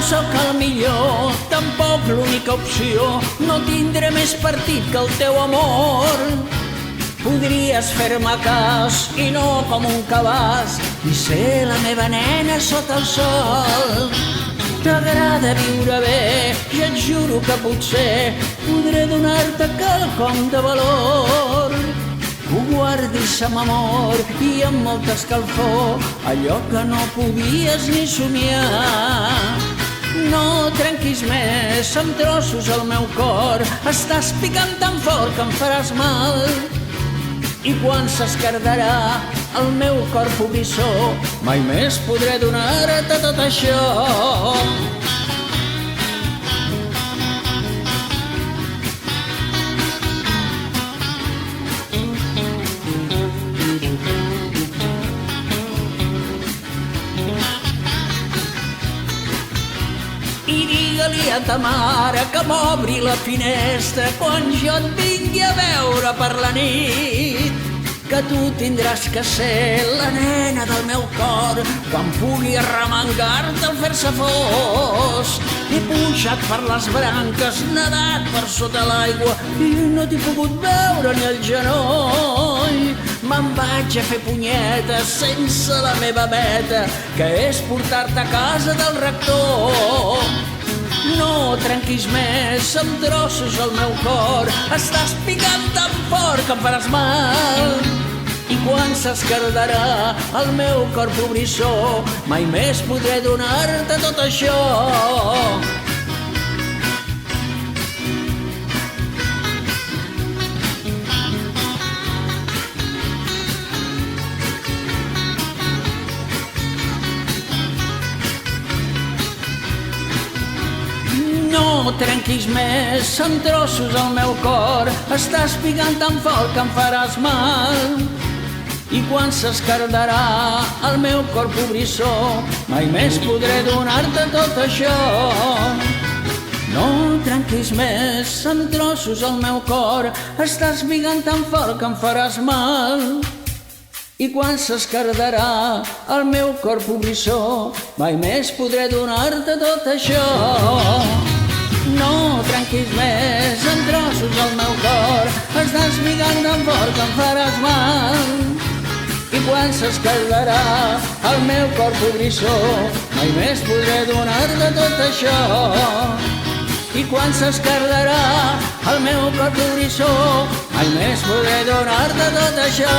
sóc el millor, tampoc l'única opció. No tindré més partit que el teu amor. Podries fer-me cas i no com un cabàs i ser la meva nena sota el sol. T'agrada viure bé i et juro que potser podré donar-te quelcom de valor. Ho guardis amb amor i amb molta escalfor, allò que no podies ni somiar. No trenquis més amb trossos el meu cor, estàs picant tan fort que em faràs mal. I quan s'esquerdarà el meu cor pobrissó, mai més podré donar-te tot això. I digue-li a ta mare que m'obri la finestra quan jo et vingui a veure per la nit, que tu tindràs que ser la nena del meu cor quan pugui arremangar-te al fer-se fos. He pujat per les branques, nedat per sota l'aigua i no t'he pogut veure ni el genoll. Me'n vaig a fer punyetes sense la meva meta, que és portar-te a casa del rector. No trenquis més amb trossos el meu cor, estàs picant tan fort que em faràs mal. I quan s'esquerdarà el meu cor pobrissó, mai més podré donar-te tot això. No trenquis més amb trossos el meu cor, estàs picant tan fort que em faràs mal. I quan s'esquerdarà el meu cor pobrissó, mai més podré donar-te tot això. No trenquis més amb trossos el meu cor, estàs picant tan fort que em faràs mal. I quan s'esquerdarà el meu cor pobrissó, mai més podré donar-te tot això. No trenquis més en trossos el meu cor, estàs picant tan fort que em faràs mal. I quan s'esquerdarà el meu cor pobrissó, mai més podré donar-te tot això. I quan s'esquerdarà el meu cor pobrissó, mai més podré donar-te tot això.